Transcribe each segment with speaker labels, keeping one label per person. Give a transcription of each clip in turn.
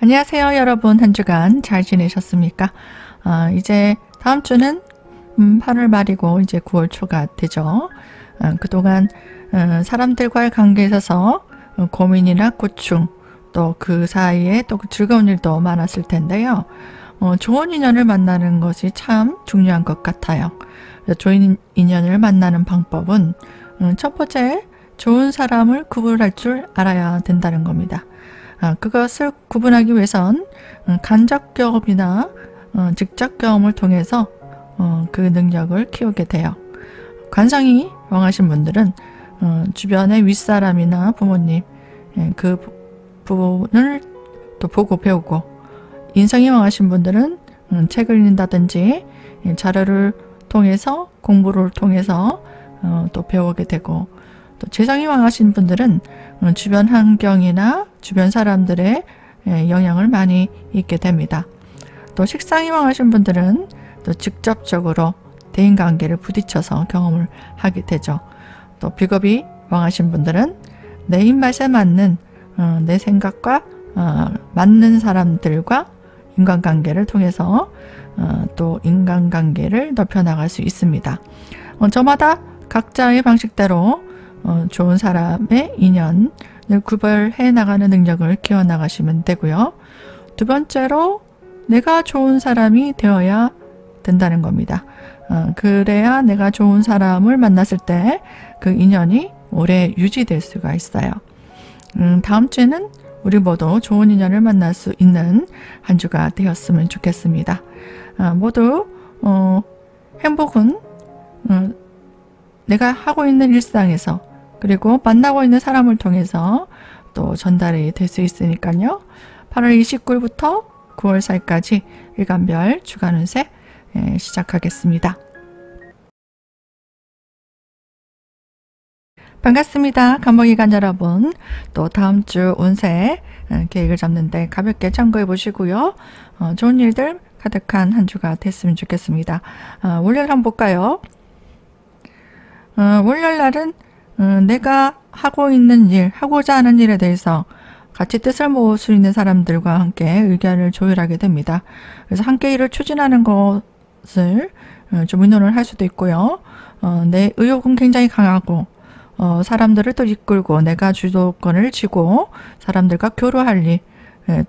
Speaker 1: 안녕하세요, 여러분. 한 주간 잘 지내셨습니까? 이제 다음 주는 8월 말이고 이제 9월 초가 되죠. 그동안 사람들과의 관계에 있어서 고민이나 고충, 또 그 사이에 또 즐거운 일도 많았을 텐데요. 좋은 인연을 만나는 것이 참 중요한 것 같아요. 좋은 인연을 만나는 방법은 첫 번째, 좋은 사람을 구분할 줄 알아야 된다는 겁니다. 그것을 구분하기 위해선 간접 경험이나 직접 경험을 통해서 그 능력을 키우게 돼요. 관성이 왕하신 분들은 주변의 윗사람이나 부모님 그 부분을 또 보고 배우고, 인성이 왕하신 분들은 책을 읽는다든지 자료를 통해서 공부를 통해서 또 배우게 되고, 또 재성이 왕하신 분들은 주변 환경이나 주변 사람들의 영향을 많이 입게 됩니다. 또 식상이 왕하신 분들은 또 직접적으로 대인관계를 부딪혀서 경험을 하게 되죠. 또 비겁이 왕하신 분들은 내 입맛에 맞는 내 생각과 맞는 사람들과 인간관계를 통해서 또 인간관계를 넓혀나갈 수 있습니다. 저마다 각자의 방식대로 좋은 사람의 인연을 구별해 나가는 능력을 키워나가시면 되고요. 두 번째로, 내가 좋은 사람이 되어야 된다는 겁니다. 그래야 내가 좋은 사람을 만났을 때 그 인연이 오래 유지될 수가 있어요. 다음 주에는 우리 모두 좋은 인연을 만날 수 있는 한 주가 되었으면 좋겠습니다. 모두 행복은 내가 하고 있는 일상에서, 그리고 만나고 있는 사람을 통해서 또 전달이 될 수 있으니까요. 8월 29일부터 9월 4일까지 일간별 주간 운세 시작하겠습니다. 반갑습니다. 간목일간 여러분. 또 다음 주 운세 계획을 잡는데 가볍게 참고해 보시고요. 좋은 일들 가득한 한 주가 됐으면 좋겠습니다. 월요일 한번 볼까요? 월요일 날은 내가 하고 있는 일, 하고자 하는 일에 대해서 같이 뜻을 모을 수 있는 사람들과 함께 의견을 조율하게 됩니다. 그래서 함께 일을 추진하는 것을 좀 의논을 할 수도 있고요. 내 의욕은 굉장히 강하고 사람들을 또 이끌고 내가 주도권을 쥐고 사람들과 교류할 일,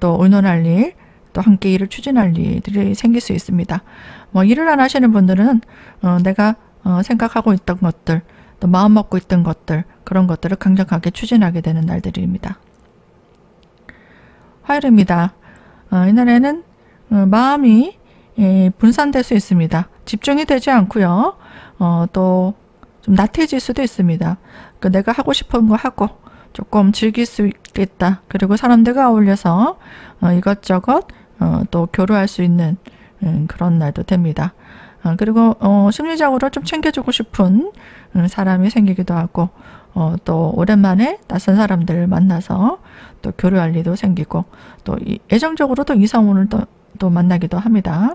Speaker 1: 또 의논할 일, 또 함께 일을 추진할 일들이 생길 수 있습니다. 일을 안 하시는 분들은 내가 생각하고 있던 것들, 또 마음 먹고 있던 것들, 그런 것들을 강력하게 추진하게 되는 날들입니다. 화요일입니다. 이날에는 마음이 분산될 수 있습니다. 집중이 되지 않고요. 또 좀 나태해질 수도 있습니다. 내가 하고 싶은 거 하고 조금 즐길 수 있겠다. 그리고 사람들과 어울려서 이것저것 또 교류할 수 있는 그런 날도 됩니다. 그리고 심리적으로 좀 챙겨주고 싶은 사람이 생기기도 하고, 또 오랜만에 낯선 사람들을 만나서 또 교류할 일도 생기고, 또 애정적으로 또 이성운을 또 만나기도 합니다.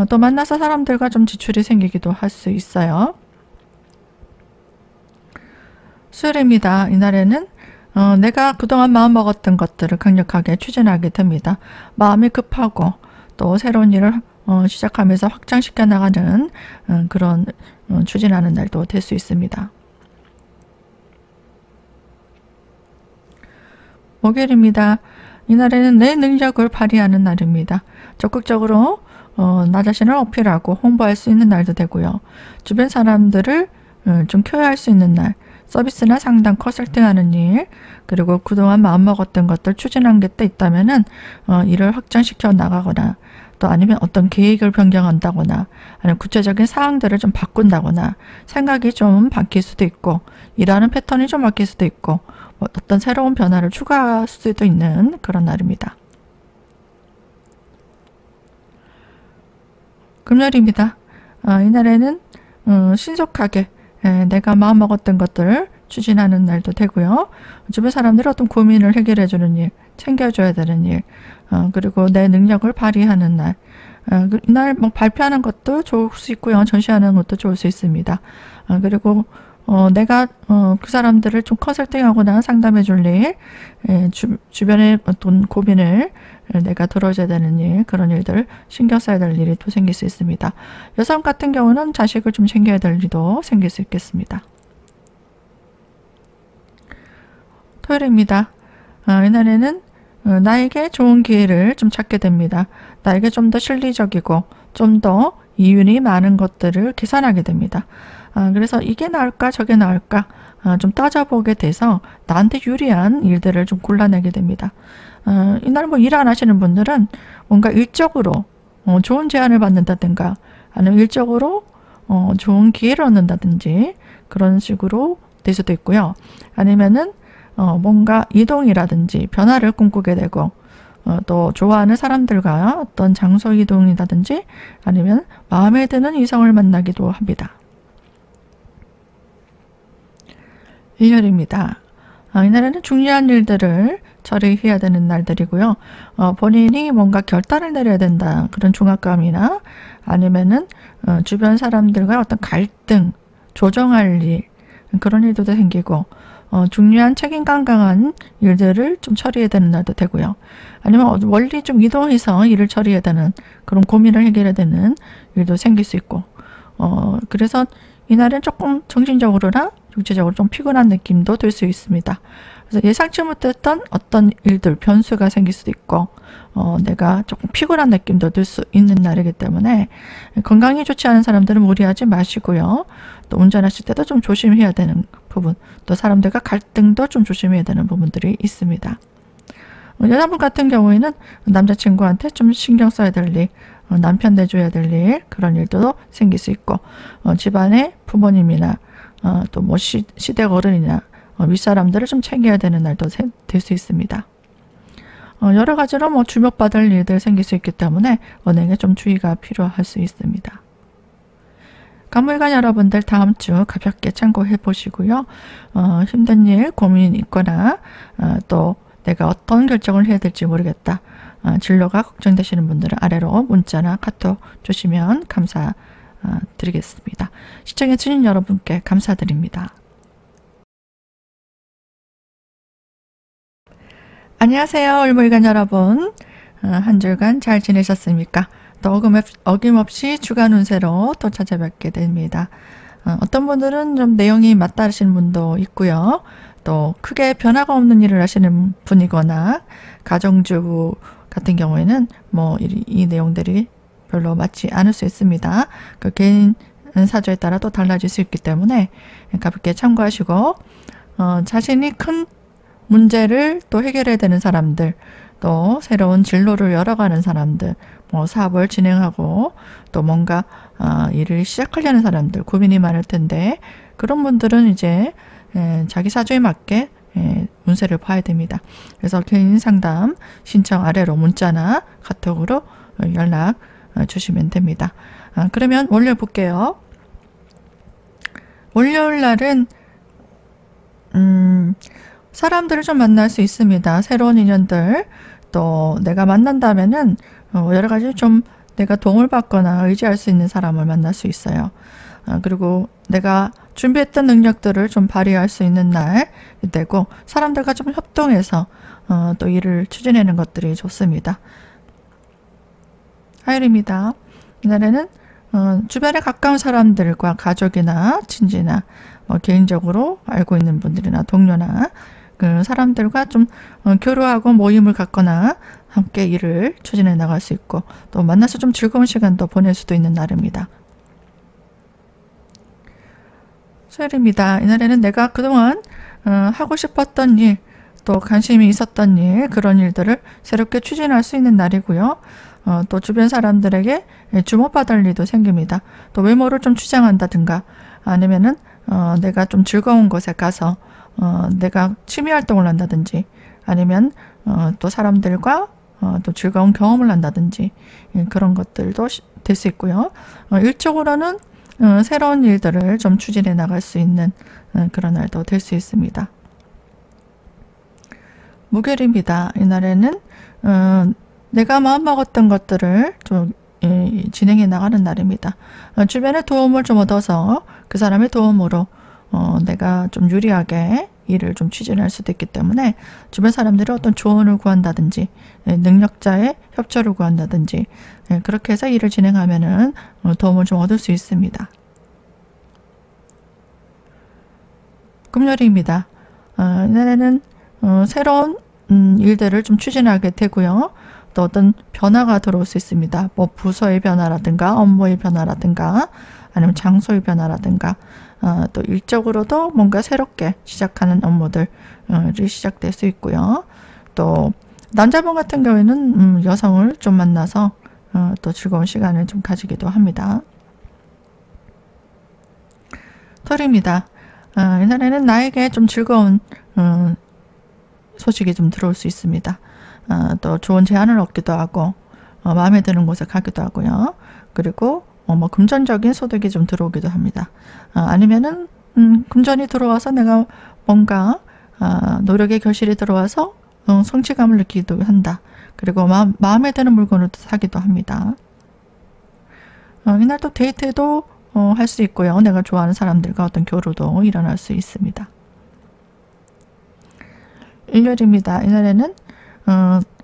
Speaker 1: 또 만나서 사람들과 좀 지출이 생기기도 할 수 있어요. 수요일입니다. 이날에는 내가 그동안 마음먹었던 것들을 강력하게 추진하게 됩니다. 마음이 급하고 또 새로운 일을 시작하면서 확장시켜 나가는 그런 추진하는 날도 될 수 있습니다. 목요일입니다. 이날에는 내 능력을 발휘하는 날입니다. 적극적으로 나 자신을 어필하고 홍보할 수 있는 날도 되고요. 주변 사람들을 좀 켜야 할 수 있는 날, 서비스나 상담, 컨설팅하는 일, 그리고 그동안 마음먹었던 것들 추진한 게 또 있다면은 일을 확장시켜 나가거나, 또 아니면 어떤 계획을 변경한다거나, 아니면 구체적인 사항들을 좀 바꾼다거나, 생각이 좀 바뀔 수도 있고, 일하는 패턴이 좀 바뀔 수도 있고, 어떤 새로운 변화를 추가할 수도 있는 그런 날입니다. 금요일입니다. 이날에는 신속하게 내가 마음먹었던 것들을 추진하는 날도 되고요. 주변 사람들이 어떤 고민을 해결해주는 일, 챙겨줘야 되는 일, 그리고 내 능력을 발휘하는 날, 이날 발표하는 것도 좋을 수 있고요. 전시하는 것도 좋을 수 있습니다. 그리고 내가 그 사람들을 좀 컨설팅하거나 상담해 줄 일, 주변의 어떤 고민을 내가 들어줘야 되는 일, 그런 일들 신경 써야 될 일이 또 생길 수 있습니다. 여성 같은 경우는 자식을 좀 챙겨야 될 일도 생길 수 있겠습니다. 토요일입니다. 이날에는 나에게 좋은 기회를 좀 찾게 됩니다. 나에게 좀 더 실리적이고 좀 더 이윤이 많은 것들을 계산하게 됩니다. 그래서 이게 나을까 저게 나을까 좀 따져보게 돼서 나한테 유리한 일들을 좀 골라내게 됩니다. 이날 뭐 일 안 하시는 분들은 뭔가 일적으로 좋은 제안을 받는다든가 아니면 일적으로 좋은 기회를 얻는다든지 그런 식으로 될 수도 있고요. 아니면은 뭔가 이동이라든지 변화를 꿈꾸게 되고 또 좋아하는 사람들과 어떤 장소 이동이라든지 아니면 마음에 드는 이성을 만나기도 합니다. 일요일입니다. 이날에는 중요한 일들을 처리해야 되는 날들이고요. 본인이 뭔가 결단을 내려야 된다. 그런 중압감이나 아니면은 주변 사람들과 어떤 갈등, 조정할 일, 그런 일도 생기고 중요한 책임감 강한 일들을 좀 처리해야 되는 날도 되고요. 아니면 멀리 좀 이동해서 일을 처리해야 되는 그런 고민을 해결해야 되는 일도 생길 수 있고 그래서 이날은 조금 정신적으로나 육체적으로 좀 피곤한 느낌도 들 수 있습니다. 그래서 예상치 못했던 어떤 일들, 변수가 생길 수도 있고 내가 조금 피곤한 느낌도 들 수 있는 날이기 때문에 건강이 좋지 않은 사람들은 무리하지 마시고요. 또 운전하실 때도 좀 조심해야 되는 부분, 또 사람들과 갈등도 좀 조심해야 되는 부분들이 있습니다. 여자분 같은 경우에는 남자친구한테 좀 신경 써야 될 일, 남편 내줘야 될 일, 그런 일도 생길 수 있고 집안의 부모님이나 또 뭐 시댁 어른이나 윗사람들을 좀 챙겨야 되는 날도 될 수 있습니다. 여러 가지로 뭐 주목받을 일들 생길 수 있기 때문에 언행에 좀 주의가 필요할 수 있습니다. 간물관 여러분들 다음 주 가볍게 참고해 보시고요. 힘든 일, 고민 있거나 또 내가 어떤 결정을 해야 될지 모르겠다. 진로가 걱정되시는 분들은 아래로 문자나 카톡 주시면 감사드리겠습니다. 시청해 주신 여러분께 감사드립니다. 안녕하세요. 을물관 여러분. 한 주간 잘 지내셨습니까? 또 어김없이 주간 운세로 또 찾아뵙게 됩니다. 어떤 분들은 좀 내용이 맞다르시는 분도 있고요. 또 크게 변화가 없는 일을 하시는 분이거나 가정주부 같은 경우에는 뭐 이 내용들이 별로 맞지 않을 수 있습니다. 그 개인 사주에 따라 또 달라질 수 있기 때문에 가볍게 참고하시고 자신이 큰 문제를 또 해결해야 되는 사람들, 또 새로운 진로를 열어가는 사람들, 뭐 사업을 진행하고 또 뭔가 일을 시작하려는 사람들, 고민이 많을 텐데 그런 분들은 이제 자기 사주에 맞게 운세를 봐야 됩니다. 그래서 개인 상담 신청 아래로 문자나 카톡으로 연락 주시면 됩니다. 그러면 월요일 볼게요. 월요일 날은 사람들을 좀 만날 수 있습니다. 새로운 인연들, 또 내가 만난다면은 여러 가지 좀 내가 도움을 받거나 의지할 수 있는 사람을 만날 수 있어요. 그리고 내가 준비했던 능력들을 좀 발휘할 수 있는 날이 되고 사람들과 좀 협동해서 또 일을 추진하는 것들이 좋습니다. 화요일입니다. 이날에는 주변에 가까운 사람들과 가족이나 친지나 뭐 개인적으로 알고 있는 분들이나 동료나 그 사람들과 좀 교류하고 모임을 갖거나 함께 일을 추진해 나갈 수 있고 또 만나서 좀 즐거운 시간도 보낼 수도 있는 날입니다. 수요일입니다. 이날에는 내가 그동안 하고 싶었던 일, 또 관심이 있었던 일, 그런 일들을 새롭게 추진할 수 있는 날이고요. 또 주변 사람들에게 주목받을 일도 생깁니다. 또 외모를 좀 추장한다든가 아니면은 내가 좀 즐거운 곳에 가서 내가 취미 활동을 한다든지 아니면 또 사람들과 또 즐거운 경험을 한다든지 그런 것들도 될 수 있고요. 일적으로는 새로운 일들을 좀 추진해 나갈 수 있는 그런 날도 될 수 있습니다. 목요일입니다. 이날에는 내가 마음먹었던 것들을 좀 진행해 나가는 날입니다. 주변의 도움을 좀 얻어서 그 사람의 도움으로 내가 좀 유리하게 일을 좀 추진할 수도 있기 때문에 주변 사람들이 어떤 조언을 구한다든지 능력자의 협조를 구한다든지 그렇게 해서 일을 진행하면은 도움을 좀 얻을 수 있습니다. 금요일입니다. 이날에는 새로운 일들을 좀 추진하게 되고요. 또 어떤 변화가 들어올 수 있습니다. 뭐 부서의 변화라든가 업무의 변화라든가 아니면 장소의 변화라든가 또 일적으로도 뭔가 새롭게 시작하는 업무들이 시작될 수 있고요. 또 남자분 같은 경우에는 여성을 좀 만나서 또 즐거운 시간을 좀 가지기도 합니다. 토요일입니다. 이날에는 나에게 좀 즐거운 소식이 좀 들어올 수 있습니다. 또 좋은 제안을 얻기도 하고 마음에 드는 곳에 가기도 하고요. 그리고 뭐 금전적인 소득이 좀 들어오기도 합니다. 아니면은 금전이 들어와서 내가 뭔가 노력의 결실이 들어와서 성취감을 느끼기도 한다. 그리고 마음에 드는 물건을 사기도 합니다. 이날 또 데이트도 할 수 있고요. 내가 좋아하는 사람들과 어떤 교류도 일어날 수 있습니다. 일요일입니다. 이날에는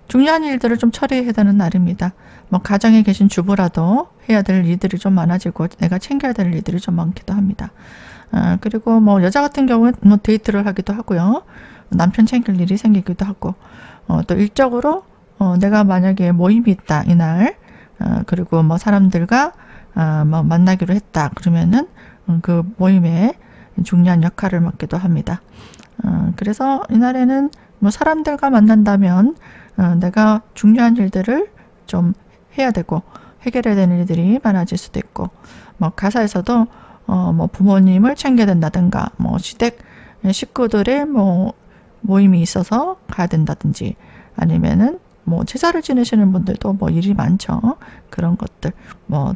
Speaker 1: 중요한 일들을 좀 처리해야 되는 날입니다. 뭐 가정에 계신 주부라도 해야 될 일들이 좀 많아지고 내가 챙겨야 될 일들이 좀 많기도 합니다. 그리고 뭐 여자 같은 경우는 뭐 데이트를 하기도 하고요. 남편 챙길 일이 생기기도 하고 또 일적으로 내가 만약에 모임이 있다 이날 그리고 뭐 사람들과 뭐 만나기로 했다 그러면은 그 모임에 중요한 역할을 맡기도 합니다. 그래서 이날에는 뭐 사람들과 만난다면 내가 중요한 일들을 좀 해야 되고 해결해야 되는 일들이 많아질 수도 있고 뭐 가사에서도 뭐 부모님을 챙겨야 된다든가 뭐 시댁 식구들의 뭐 모임이 있어서 가야 된다든지 아니면은 뭐 제사를 지내시는 분들도 뭐 일이 많죠. 그런 것들 뭐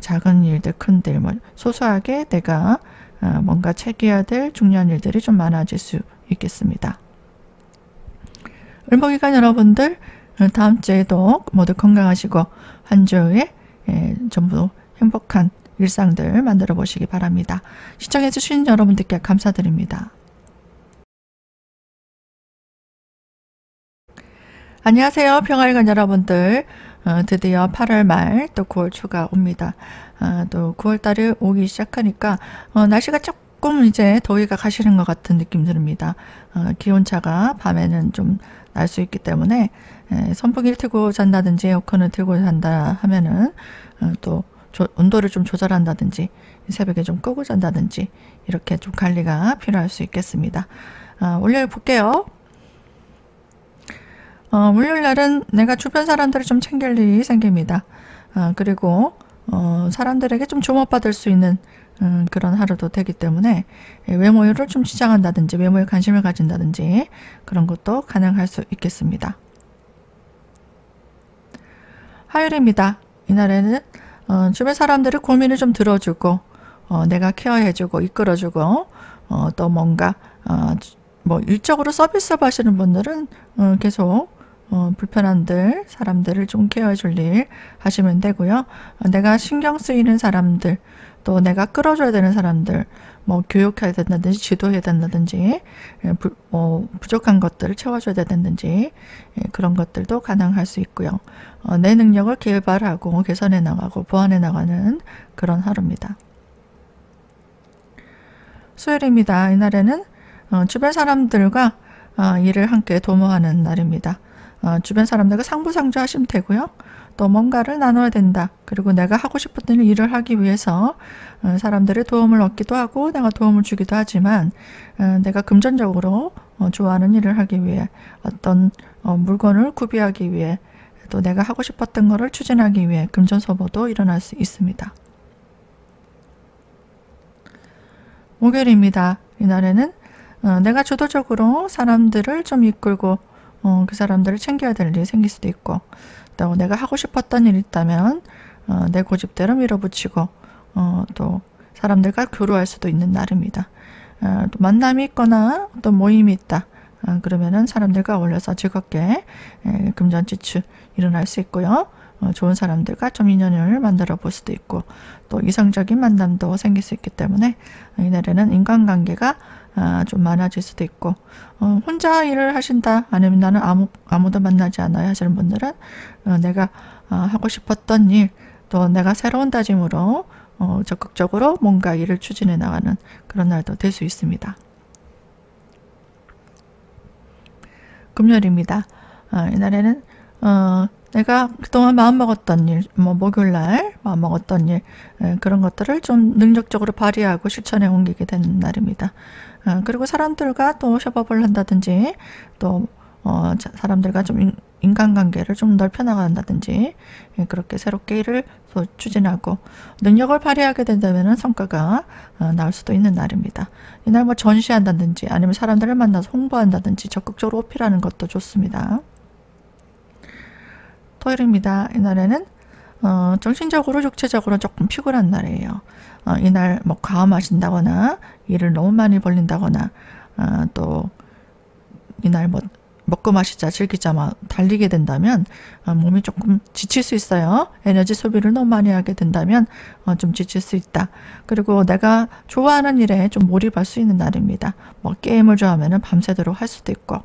Speaker 1: 작은 일들 큰일 뭐 소소하게 내가 뭔가 챙겨야 될 중요한 일들이 좀 많아질 수 있겠습니다. 을목일간 여러분들 다음 주에도 모두 건강하시고 한 주에 전부 행복한 일상들 만들어 보시기 바랍니다. 시청해 주신 여러분들께 감사드립니다. 안녕하세요. 평화일간 여러분들. 드디어 8월 말 또 9월 초가 옵니다. 또 9월달이 오기 시작하니까 날씨가 조금 이제 더위가 가시는 것 같은 느낌 듭니다. 기온차가 밤에는 좀 날 수 있기 때문에 선풍기를 틀고 잔다든지 에어컨을 틀고 잔다 하면은 또 온도를 좀 조절한다든지 새벽에 좀 끄고 잔다든지 이렇게 좀 관리가 필요할 수 있겠습니다. 월요일 볼게요. 월요일 날은 내가 주변 사람들을 좀 챙길 일이 생깁니다. 그리고 사람들에게 좀 주목받을 수 있는 그런 하루도 되기 때문에 외모를 좀 치장한다든지 외모에 관심을 가진다든지 그런 것도 가능할 수 있겠습니다. 화요일입니다. 이날에는 주변 사람들의 고민을 좀 들어주고 내가 케어해주고 이끌어주고 또 뭔가 뭐 일적으로 서비스 하시는 분들은 계속 불편한 사람들을 좀 케어해 줄 일 하시면 되고요. 내가 신경 쓰이는 사람들 또 내가 끌어줘야 되는 사람들 뭐 교육해야 된다든지 지도해야 된다든지 부족한 것들을 채워줘야 된다든지 그런 것들도 가능할 수 있고요. 내 능력을 개발하고 개선해 나가고 보완해 나가는 그런 하루입니다. 수요일입니다. 이날에는 주변 사람들과 일을 함께 도모하는 날입니다. 주변 사람들과 상부상조 하시면 되고요. 또 뭔가를 나눠야 된다. 그리고 내가 하고 싶었던 일을 하기 위해서 사람들의 도움을 얻기도 하고 내가 도움을 주기도 하지만 내가 금전적으로 좋아하는 일을 하기 위해 어떤 물건을 구비하기 위해 또 내가 하고 싶었던 것을 추진하기 위해 금전소모도 일어날 수 있습니다. 목요일입니다. 이날에는 내가 주도적으로 사람들을 좀 이끌고 그 사람들을 챙겨야 될 일이 생길 수도 있고 또 내가 하고 싶었던 일이 있다면 내 고집대로 밀어붙이고 또 사람들과 교류할 수도 있는 날입니다. 또 만남이 있거나 또 모임이 있다. 그러면은 사람들과 어울려서 즐겁게 금전지출 일어날 수 있고요. 좋은 사람들과 좀 인연을 만들어 볼 수도 있고 또 이성적인 만남도 생길 수 있기 때문에 이날에는 인간관계가 좀 많아질 수도 있고 혼자 일을 하신다 아니면 나는 아무도 만나지 않아요 하시는 분들은 내가 하고 싶었던 일 또 내가 새로운 다짐으로 적극적으로 뭔가 일을 추진해 나가는 그런 날도 될 수 있습니다. 금요일입니다. 이날에는 내가 그동안 마음먹었던 일, 목요일날 마음먹었던 일 그런 것들을 좀 능력적으로 발휘하고 실천에 옮기게 되는 날입니다. 그리고 사람들과 또 협업을 한다든지 또 사람들과 좀 인간관계를 좀 넓혀 나간다든지 그렇게 새롭게 일을 추진하고 능력을 발휘하게 된다면 성과가 나올 수도 있는 날입니다. 이날 전시한다든지 아니면 사람들을 만나서 홍보한다든지 적극적으로 어필하는 것도 좋습니다. 토요일입니다. 이날에는 정신적으로 육체적으로 조금 피곤한 날이에요. 이날 과음하신다거나 일을 너무 많이 벌린다거나 또 이날 먹고 마시자 즐기자 달리게 된다면 몸이 조금 지칠 수 있어요. 에너지 소비를 너무 많이 하게 된다면 좀 지칠 수 있다. 그리고 내가 좋아하는 일에 좀 몰입할 수 있는 날입니다. 게임을 좋아하면 밤새도록 할 수도 있고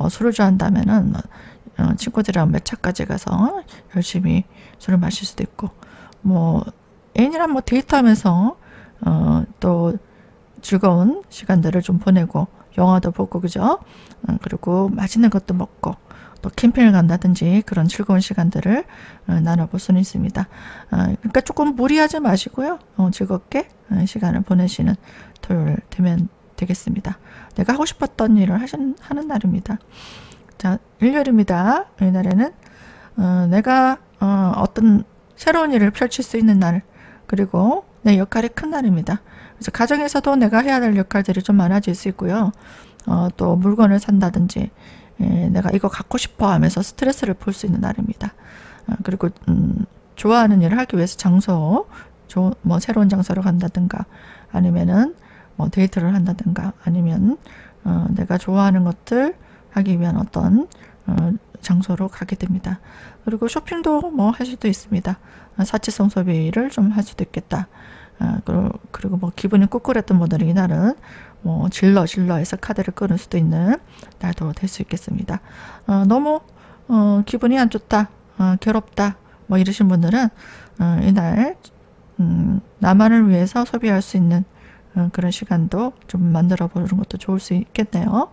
Speaker 1: 술을 좋아한다면 친구들이랑 몇 차까지 가서 열심히 술을 마실 수도 있고 애인이랑 데이트하면서 또 즐거운 시간들을 좀 보내고 영화도 보고 그죠? 그리고 맛있는 것도 먹고 또 캠핑을 간다든지 그런 즐거운 시간들을 나눠볼 수는 있습니다. 그러니까 조금 무리하지 마시고요. 즐겁게 시간을 보내시는 토요일 되면 되겠습니다. 내가 하고 싶었던 일을 하는 날입니다. 자, 일요일입니다. 이날에는 내가 어떤 새로운 일을 펼칠 수 있는 날 그리고 내 역할이 큰 날입니다. 그래서 가정에서도 내가 해야 될 역할들이 좀 많아질 수 있고요. 또 물건을 산다든지 내가 이거 갖고 싶어 하면서 스트레스를 풀 수 있는 날입니다. 그리고 좋아하는 일을 하기 위해서 새로운 장소로 간다든가 아니면은 데이트를 한다든가 아니면 내가 좋아하는 것들 하기 위한 어떤 장소로 가게 됩니다. 그리고 쇼핑도 할 수도 있습니다. 사치성 소비를 좀 할 수도 있겠다. 그리고 기분이 꿉꿉했던 분들은 이날은 질러해서 카드를 끊을 수도 있는 날도 될 수 있겠습니다. 너무 기분이 안 좋다, 괴롭다 이러신 분들은 이날 나만을 위해서 소비할 수 있는 그런 시간도 좀 만들어 보는 것도 좋을 수 있겠네요.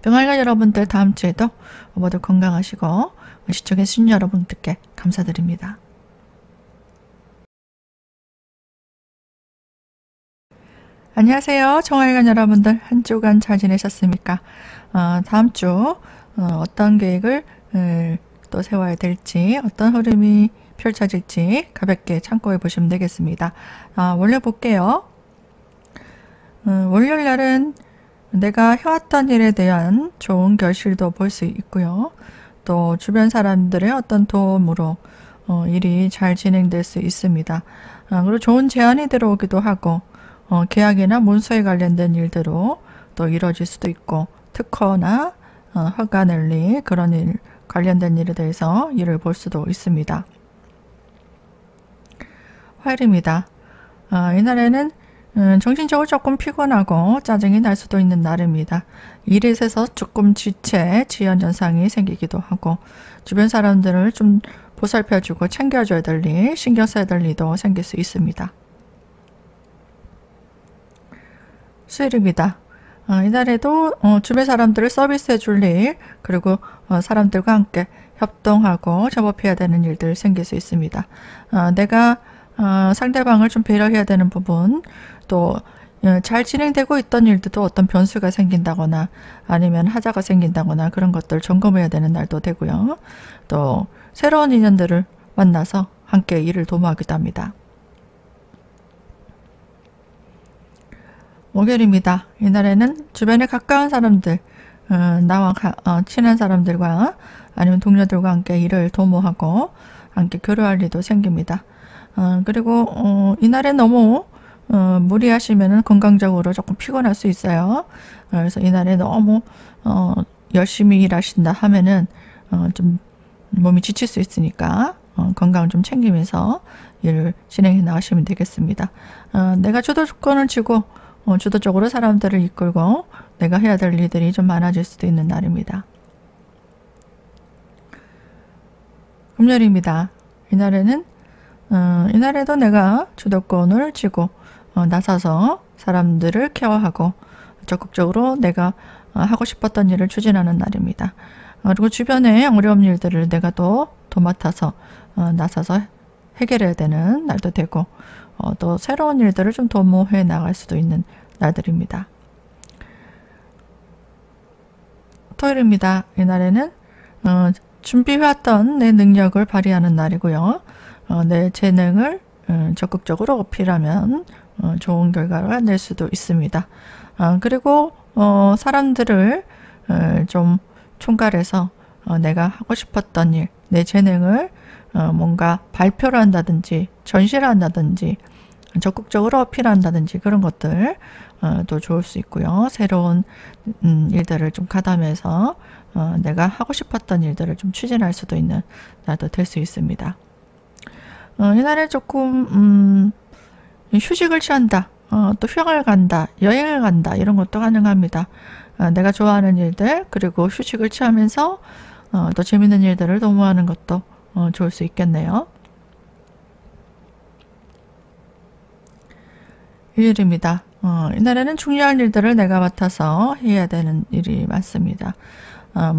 Speaker 1: 병아리가 여러분들 다음 주에도 모두 건강하시고 시청해주신 여러분들께 감사드립니다. 안녕하세요. 정화일관 여러분들 한 주간 잘 지내셨습니까? 다음 주 어떤 계획을 또 세워야 될지 어떤 흐름이 펼쳐질지 가볍게 참고해 보시면 되겠습니다. 원래 볼게요. 월요일 날은 내가 해왔던 일에 대한 좋은 결실도 볼 수 있고요. 또 주변 사람들의 어떤 도움으로 일이 잘 진행될 수 있습니다. 그리고 좋은 제안이 들어오기도 하고 계약이나 문서에 관련된 일대로 또 이루어질 수도 있고 특허나 허가 낼 일 그런 일 관련된 일에 대해서 일을 볼 수도 있습니다. 화요일입니다. 이날에는 정신적으로 조금 피곤하고 짜증이 날 수도 있는 날입니다. 일에 있어서 조금 지연 현상이 생기기도 하고 주변 사람들을 좀 보살펴주고 챙겨줘야 될 일, 신경 써야 될 일도 생길 수 있습니다. 수요일입니다. 이날에도 주변 사람들을 서비스해 줄 일, 그리고 사람들과 함께 협동하고 협업해야 되는 일들 생길 수 있습니다. 내가 상대방을 좀 배려해야 되는 부분, 또 잘 진행되고 있던 일들도 어떤 변수가 생긴다거나 아니면 하자가 생긴다거나 그런 것들 점검해야 되는 날도 되고요. 또 새로운 인연들을 만나서 함께 일을 도모하기도 합니다. 목요일입니다. 이날에는 주변에 가까운 사람들, 나와 친한 사람들과 아니면 동료들과 함께 일을 도모하고 함께 교류할 일도 생깁니다. 그리고 이날에 너무 무리하시면 건강적으로 조금 피곤할 수 있어요. 그래서 이날에 너무 열심히 일하신다 하면은 좀 몸이 지칠 수 있으니까 건강을 좀 챙기면서 일을 진행해 나가시면 되겠습니다. 내가 주도권을 쥐고 주도적으로 사람들을 이끌고 내가 해야 될 일들이 좀 많아질 수도 있는 날입니다. 금요일입니다. 이날에도 내가 주도권을 쥐고 나서서 사람들을 케어하고 적극적으로 내가 하고 싶었던 일을 추진하는 날입니다. 그리고 주변의 어려운 일들을 내가 또 도맡아서 나서서 해결해야 되는 날도 되고 또 새로운 일들을 좀 도모해 나갈 수도 있는 날들입니다. 토요일입니다. 이날에는 준비해왔던 내 능력을 발휘하는 날이고요. 내 재능을 적극적으로 어필하면 좋은 결과를 낼 수도 있습니다. 그리고 사람들을 좀 총괄해서 내가 하고 싶었던 일, 내 재능을 뭔가 발표를 한다든지 전시를 한다든지 적극적으로 어필한다든지 그런 것들 또 좋을 수 있고요. 새로운 일들을 좀 가담해서 내가 하고 싶었던 일들을 좀 추진할 수도 있는 날도 될 수 있습니다. 이날에 조금 휴식을 취한다, 또 휴양을 간다, 여행을 간다 이런 것도 가능합니다. 내가 좋아하는 일들 그리고 휴식을 취하면서 또 재밌는 일들을 도모하는 것도 좋을 수 있겠네요. 일요일입니다. 이날에는 중요한 일들을 내가 맡아서 해야 되는 일이 많습니다.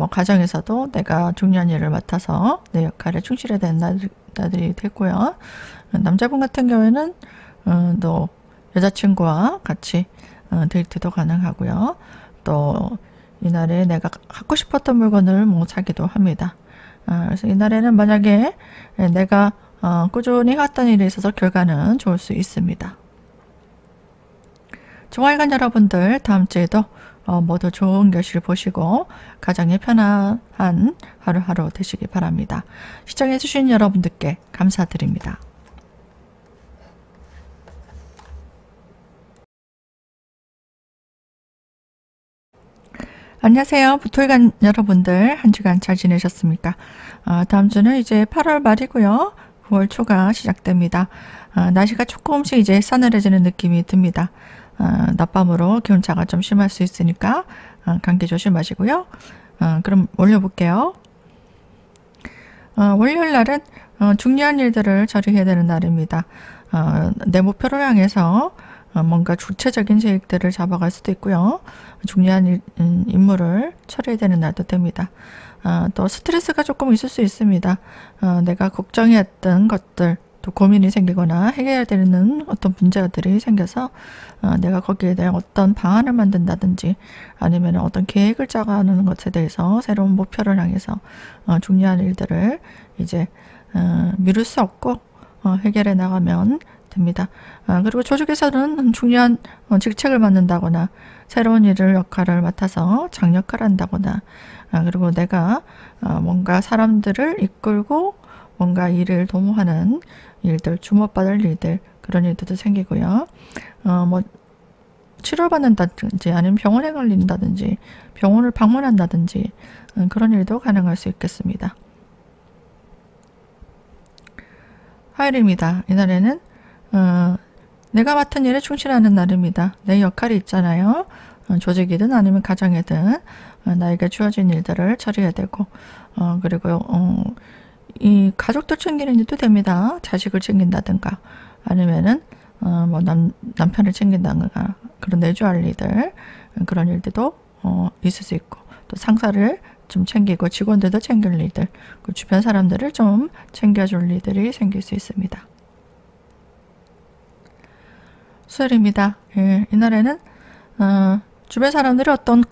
Speaker 1: 가정에서도 내가 중요한 일을 맡아서 내 역할에 충실해야 되는 날들이 됐고요. 남자분 같은 경우에는 또 여자친구와 같이 데이트도 가능하고요. 또 이날에 내가 갖고 싶었던 물건을 사기도 합니다. 그래서 이날에는 만약에 내가 꾸준히 했던 일에 있어서 결과는 좋을 수 있습니다. 종아일간 여러분들 다음 주에도 모두 좋은 결실 보시고 가정에 편안한 하루하루 되시기 바랍니다. 시청해 주신 여러분들께 감사드립니다. 안녕하세요. 부토일간 여러분들 한 주간 잘 지내셨습니까? 다음 주는 이제 8월 말이고요. 9월 초가 시작됩니다. 날씨가 조금씩 이제 싸늘해지는 느낌이 듭니다. 낮밤으로 기온차가 좀 심할 수 있으니까 감기 조심하시고요. 그럼 올려볼게요. 월요일 날은 중요한 일들을 처리해야 되는 날입니다. 내 목표를 향해서 뭔가 구체적인 계획들을 잡아갈 수도 있고요. 중요한 임무를 처리해야 되는 날도 됩니다. 또 스트레스가 조금 있을 수 있습니다. 내가 걱정했던 것들, 또 고민이 생기거나 해결해야 되는 어떤 문제들이 생겨서 내가 거기에 대한 어떤 방안을 만든다든지 아니면 어떤 계획을 짜가는 것에 대해서 새로운 목표를 향해서 중요한 일들을 이제 미룰 수 없고 해결해 나가면 됩니다. 그리고 조직에서는 중요한 직책을 맡는다거나 새로운 일을 역할을 맡아서 장역할을 한다거나 그리고 내가 뭔가 사람들을 이끌고 뭔가 일을 도모하는 일들, 주목받을 일들 그런 일들도 생기고요. 치료받는다든지 아니면 병원에 걸린다든지 병원을 방문한다든지 그런 일도 가능할 수 있겠습니다. 화요일입니다. 이날에는 내가 맡은 일에 충실하는 날입니다. 내 역할이 있잖아요. 조직이든 아니면 가정이든 나에게 주어진 일들을 처리해야 되고 그리고 이 가족들 챙기는 일도 됩니다. 자식을 챙긴다든가 아니면은 남편을 챙긴다든가 그런 내조할 일들 그런 일들도 있을 수 있고 또 상사를 좀 챙기고 직원들도 챙길 일들 그 주변 사람들을 좀 챙겨줄 일들이 생길 수 있습니다. 수요일입니다. 이날에는 주변 사람들이 어떤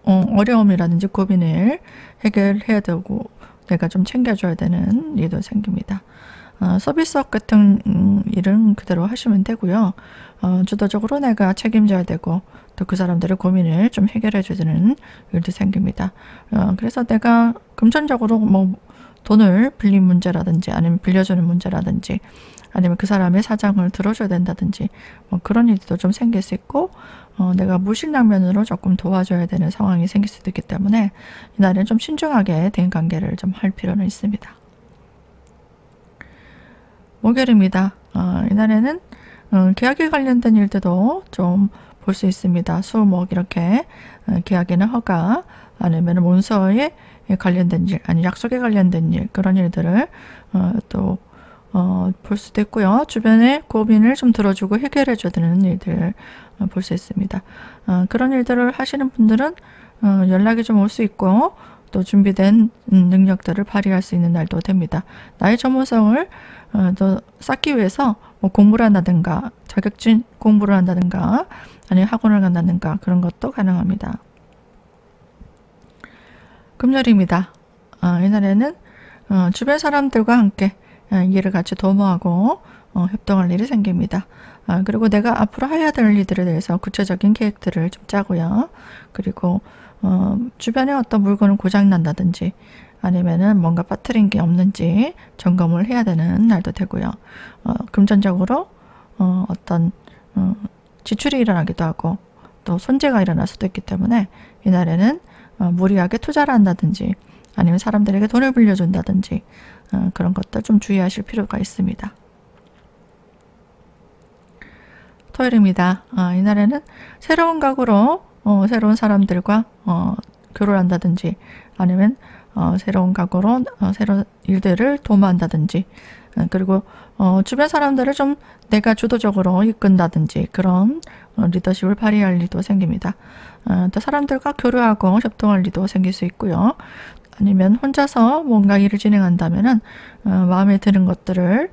Speaker 1: 어려움이라든지 고민을 해결해야 되고 내가 좀 챙겨줘야 되는 일도 생깁니다. 서비스업 같은 일은 그대로 하시면 되고요. 주도적으로 내가 책임져야 되고 또 그 사람들의 고민을 좀 해결해 주는 일도 생깁니다. 그래서 내가 금전적으로 돈을 빌린 문제라든지 아니면 빌려주는 문제라든지 아니면 그 사람의 사정을 들어줘야 된다든지 그런 일도 좀 생길 수 있고 내가 무신양면으로 조금 도와줘야 되는 상황이 생길 수도 있기 때문에 이날은 좀 신중하게 대인관계를 좀 할 필요는 있습니다. 목요일입니다. 이날에는 계약에 관련된 일들도 좀 볼 수 있습니다. 수, 목 이렇게 계약이나 허가 아니면 문서에 관련된 일, 아니 약속에 관련된 일, 그런 일들을 또 볼 수도 있고요. 주변의 고민을 좀 들어주고 해결해줘야 되는 일들 볼 수 있습니다. 그런 일들을 하시는 분들은 연락이 좀 올 수 있고 또 준비된 능력들을 발휘할 수 있는 날도 됩니다. 나의 전문성을 또 쌓기 위해서 뭐 공부를 한다든가 자격증 공부를 한다든가 아니면 학원을 간다든가 그런 것도 가능합니다. 금요일입니다. 이날에는 주변 사람들과 함께 일을 같이 도모하고 협동할 일이 생깁니다. 그리고 내가 앞으로 해야 될 일들에 대해서 구체적인 계획들을 좀 짜고요. 그리고 주변에 어떤 물건은 고장난다든지 아니면은 뭔가 빠뜨린 게 없는지 점검을 해야 되는 날도 되고요. 금전적으로 어떤 지출이 일어나기도 하고 또 손재가 일어날 수도 있기 때문에 이날에는 무리하게 투자를 한다든지 아니면 사람들에게 돈을 빌려준다든지 그런 것들 좀 주의하실 필요가 있습니다. 토요일입니다. 이날에는 새로운 각오로 새로운 사람들과 교류를 한다든지 아니면 새로운 각오로 새로운 일들을 도모한다든지 그리고 주변 사람들을 좀 내가 주도적으로 이끈다든지 그런 리더십을 발휘할 일도 생깁니다. 또 사람들과 교류하고 협동할 일도 생길 수 있고요. 아니면 혼자서 뭔가 일을 진행한다면은 마음에 드는 것들을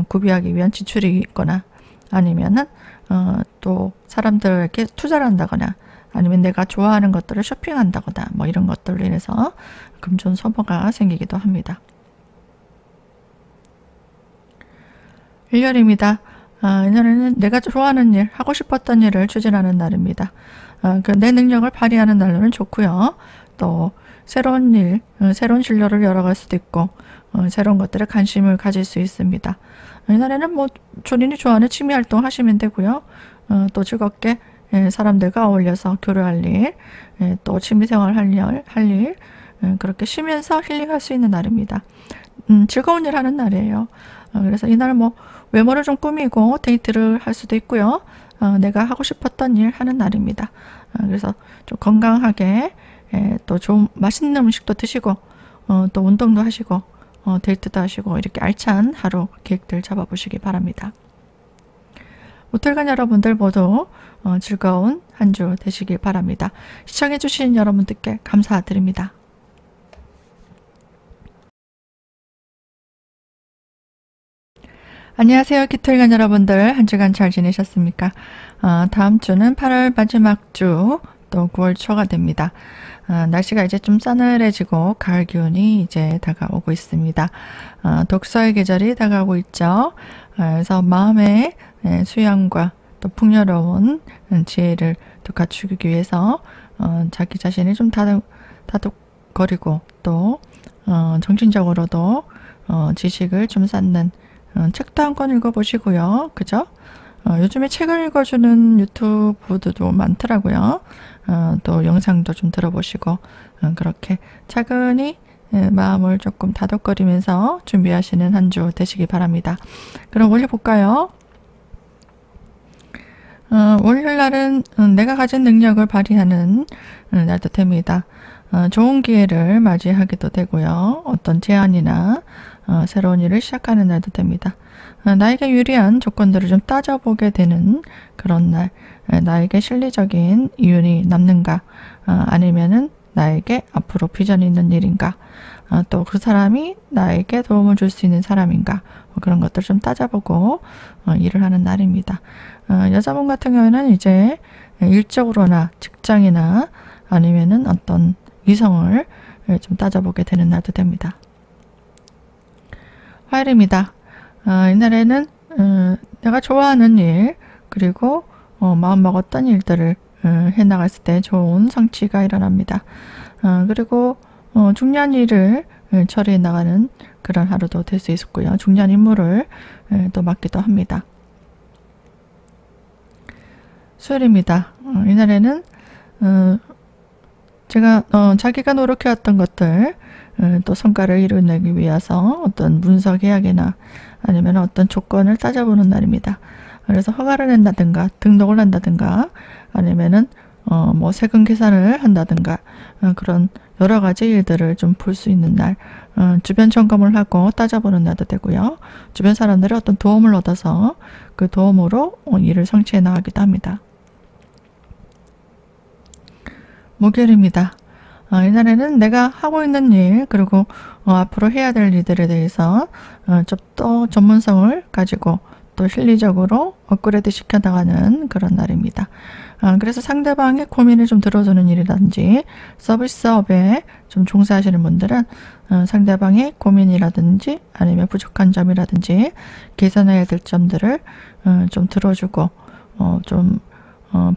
Speaker 1: 구비하기 위한 지출이 있거나 아니면은 또 사람들에게 투자를 한다거나 아니면 내가 좋아하는 것들을 쇼핑한다거나 뭐 이런 것들로 인해서 금전 소모가 생기기도 합니다. 일요일입니다. 이날에는 내가 좋아하는 일, 하고 싶었던 일을 추진하는 날입니다. 내 능력을 발휘하는 날로는 좋고요. 또 새로운 일, 새로운 진로를 열어갈 수도 있고 새로운 것들에 관심을 가질 수 있습니다. 이날에는 뭐 본인이 좋아하는 취미 활동 하시면 되고요. 또 즐겁게 사람들과 어울려서 교류할 일, 또 취미생활 할 일, 그렇게 쉬면서 힐링할 수 있는 날입니다. 즐거운 일 하는 날이에요. 그래서 이날 뭐 외모를 좀 꾸미고 데이트를 할 수도 있고요. 내가 하고 싶었던 일 하는 날입니다. 그래서 좀 건강하게 또 좋은 맛있는 음식도 드시고 또 운동도 하시고 데이트도 하시고 이렇게 알찬 하루 계획들 잡아보시기 바랍니다. 모텔간 여러분들 모두 즐거운 한 주 되시길 바랍니다. 시청해주신 여러분들께 감사드립니다. 안녕하세요. 기토일간 여러분들 한 주간 잘 지내셨습니까? 다음 주는 8월 마지막 주 또 9월 초가 됩니다. 날씨가 이제 좀 싸늘해지고 가을 기운이 이제 다가오고 있습니다. 독서의 계절이 다가오고 있죠. 그래서 마음의 수양과 또 풍요로운 지혜를 또 갖추기 위해서 자기 자신을 좀 다독거리고 또 정신적으로도 지식을 좀 쌓는 책도 한 권 읽어보시고요. 그죠? 요즘에 책을 읽어주는 유튜브도 많더라고요. 또 영상도 좀 들어보시고 그렇게 차근히 마음을 조금 다독거리면서 준비하시는 한 주 되시기 바랍니다. 그럼 올려볼까요? 월요일날은 내가 가진 능력을 발휘하는 날도 됩니다. 좋은 기회를 맞이하기도 되고요. 어떤 제안이나 새로운 일을 시작하는 날도 됩니다. 나에게 유리한 조건들을 좀 따져보게 되는 그런 날, 나에게 실리적인 이윤이 남는가, 아니면은 나에게 앞으로 비전이 있는 일인가, 또 그 사람이 나에게 도움을 줄 수 있는 사람인가, 그런 것들을 좀 따져보고 일을 하는 날입니다. 여자분 같은 경우에는 이제 일적으로나 직장이나 아니면은 어떤 이성을 좀 따져보게 되는 날도 됩니다. 화요일입니다. 이날에는 내가 좋아하는 일 그리고 마음먹었던 일들을 해나갔을 때 좋은 성취가 일어납니다. 그리고 중요한 일을 처리해 나가는 그런 하루도 될 수 있고요. 중요한 임무를 또 맡기도 합니다. 수요일입니다. 이날에는 제가 자기가 노력해왔던 것들 또 성과를 이루기 위해서 어떤 문서 계약이나 아니면 어떤 조건을 따져보는 날입니다. 그래서 허가를 낸다든가 등록을 한다든가 아니면은 뭐 세금 계산을 한다든가 그런 여러 가지 일들을 좀 볼 수 있는 날, 주변 점검을 하고 따져보는 날도 되고요. 주변 사람들이 어떤 도움을 얻어서 그 도움으로 일을 성취해 나가기도 합니다. 목요일입니다. 이날에는 내가 하고 있는 일 그리고 앞으로 해야 될 일들에 대해서 좀 더 전문성을 가지고 또 실리적으로 업그레이드 시켜나가는 그런 날입니다. 그래서 상대방의 고민을 좀 들어주는 일이라든지 서비스업에 좀 종사하시는 분들은 상대방의 고민이라든지 아니면 부족한 점이라든지 개선해야 될 점들을 좀 들어주고 좀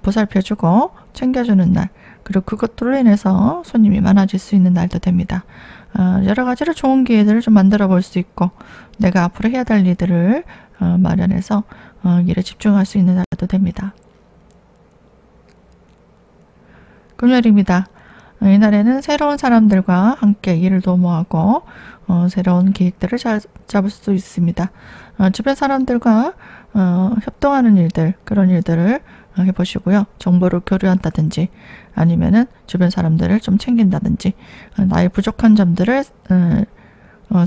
Speaker 1: 보살펴주고 챙겨주는 날, 그리고 그것들로 인해서 손님이 많아질 수 있는 날도 됩니다. 여러 가지로 좋은 기회들을 좀 만들어 볼 수 있고 내가 앞으로 해야 될 일들을 마련해서 일에 집중할 수 있는 날도 됩니다. 금요일입니다. 이날에는 새로운 사람들과 함께 일을 도모하고 새로운 계획들을 잘 잡을 수 있습니다. 주변 사람들과 협동하는 일들, 그런 일들을 해보시고요. 정보를 교류한다든지 아니면은 주변 사람들을 좀 챙긴다든지 나의 부족한 점들을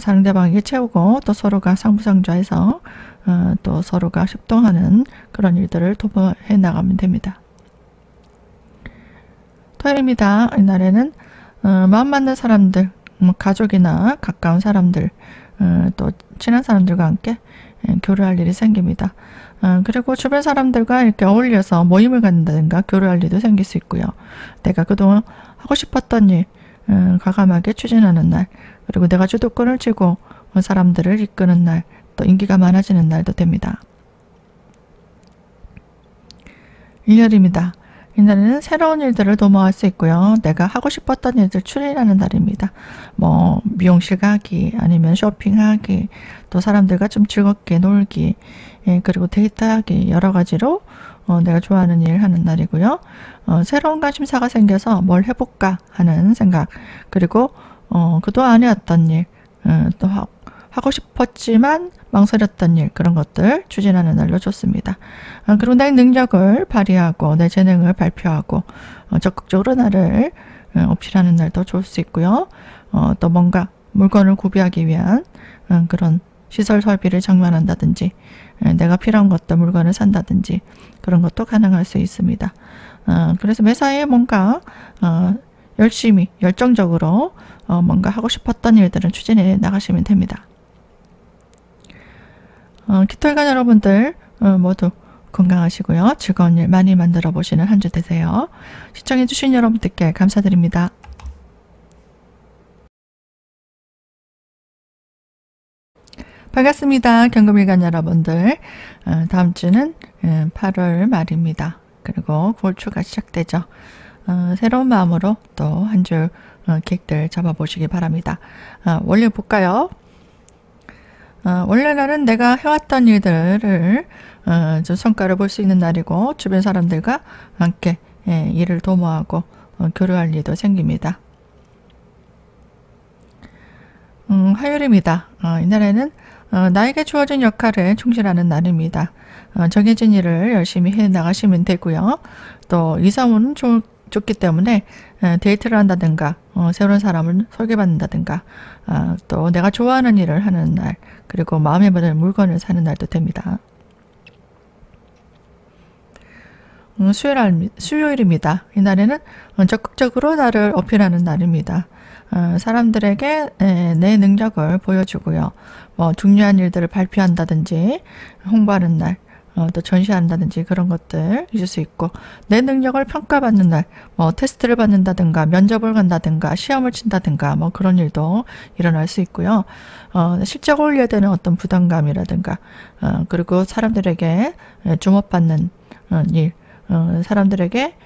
Speaker 1: 상대방에게 채우고 또 서로가 상부상조해서 또 서로가 협동하는 그런 일들을 도모해 나가면 됩니다. 토요일입니다. 이날에는 마음 맞는 사람들, 가족이나 가까운 사람들, 또 친한 사람들과 함께 교류할 일이 생깁니다. 그리고 주변 사람들과 이렇게 어울려서 모임을 갖는다든가 교류할 일도 생길 수 있고요. 내가 그동안 하고 싶었던 일 과감하게 추진하는 날, 그리고 내가 주도권을 쥐고 사람들을 이끄는 날, 또 인기가 많아지는 날도 됩니다. 일요일입니다. 이날에는 새로운 일들을 도모할 수 있고요. 내가 하고 싶었던 일들 추진하는 날입니다. 뭐 미용실 가기, 아니면 쇼핑하기, 또 사람들과 좀 즐겁게 놀기, 그리고 데이트하기, 여러 가지로 내가 좋아하는 일 하는 날이고요. 새로운 관심사가 생겨서 뭘 해볼까 하는 생각, 그리고 그동안 안 해왔던 일, 또 하고 싶었지만 망설였던 일, 그런 것들 추진하는 날로 좋습니다. 그리고 내 능력을 발휘하고 내 재능을 발표하고 적극적으로 나를 어필하는 날도 좋을 수 있고요. 또 뭔가 물건을 구비하기 위한 그런 시설 설비를 장만한다든지 내가 필요한 것도 물건을 산다든지 그런 것도 가능할 수 있습니다. 그래서 매사에 뭔가 열심히 열정적으로 뭔가 하고 싶었던 일들은 추진해 나가시면 됩니다. 기토일간 여러분들 모두 건강하시고요. 즐거운 일 많이 만들어 보시는 한 주 되세요. 시청해 주신 여러분들께 감사드립니다. 반갑습니다. 경금일간 여러분들. 다음 주는 8월 말입니다. 그리고 9월 초가 시작되죠. 새로운 마음으로 또 한 주 계획들 잡아보시기 바랍니다. 원래 볼까요? 원래날은 내가 해왔던 일들을 좀 성과를 볼 수 있는 날이고 주변 사람들과 함께 일을 도모하고 교류할 일도 생깁니다. 화요일입니다. 이날에는 나에게 주어진 역할에 충실하는 날입니다. 정해진 일을 열심히 해 나가시면 되고요. 또 이사운은 좋기 때문에 데이트를 한다든가 새로운 사람을 소개받는다든가 또 내가 좋아하는 일을 하는 날, 그리고 마음에 드는 물건을 사는 날도 됩니다. 수요일입니다. 이날에는 적극적으로 나를 어필하는 날입니다. 사람들에게 내 능력을 보여주고요. 뭐 중요한 일들을 발표한다든지 홍보하는 날, 또 전시한다든지 그런 것들 있을 수 있고, 내 능력을 평가받는 날, 뭐 테스트를 받는다든가 면접을 간다든가 시험을 친다든가 뭐 그런 일도 일어날 수 있고요. 실적 올려야 되는 어떤 부담감이라든가 그리고 사람들에게 주목받는 일, 사람들에게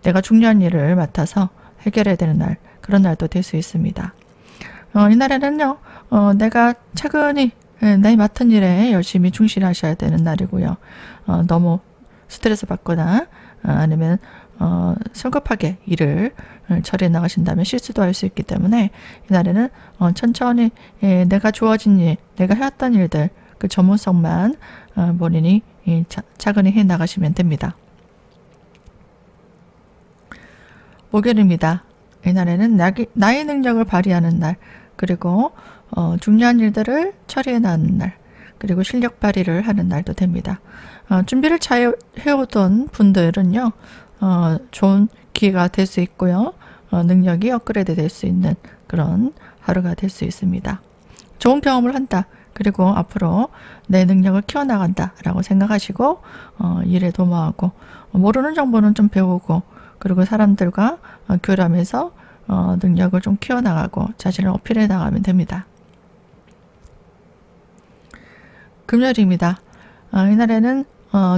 Speaker 1: 내가 중요한 일을 맡아서 해결해야 되는 날, 그런 날도 될 수 있습니다. 이날에는요, 내가 차근히 내 맡은 일에 열심히 충실하셔야 되는 날이고요. 너무 스트레스 받거나 아니면 성급하게 일을 처리해 나가신다면 실수도 할 수 있기 때문에 이날에는 천천히 내가 주어진 일, 내가 해왔던 일들 그 전문성만 본인이 차근히 해 나가시면 됩니다. 목요일입니다. 이날에는 나의 능력을 발휘하는 날, 그리고 중요한 일들을 처리해 나가는 날, 그리고 실력 발휘를 하는 날도 됩니다. 준비를 잘 해오던 분들은요, 좋은 기회가 될 수 있고요. 능력이 업그레이드 될 수 있는 그런 하루가 될 수 있습니다. 좋은 경험을 한다. 그리고 앞으로 내 능력을 키워나간다 라고 생각하시고 일에 도모하고, 모르는 정보는 좀 배우고, 그리고 사람들과 교류하면서 능력을 좀 키워나가고 자신을 어필해 나가면 됩니다. 금요일입니다. 이날에는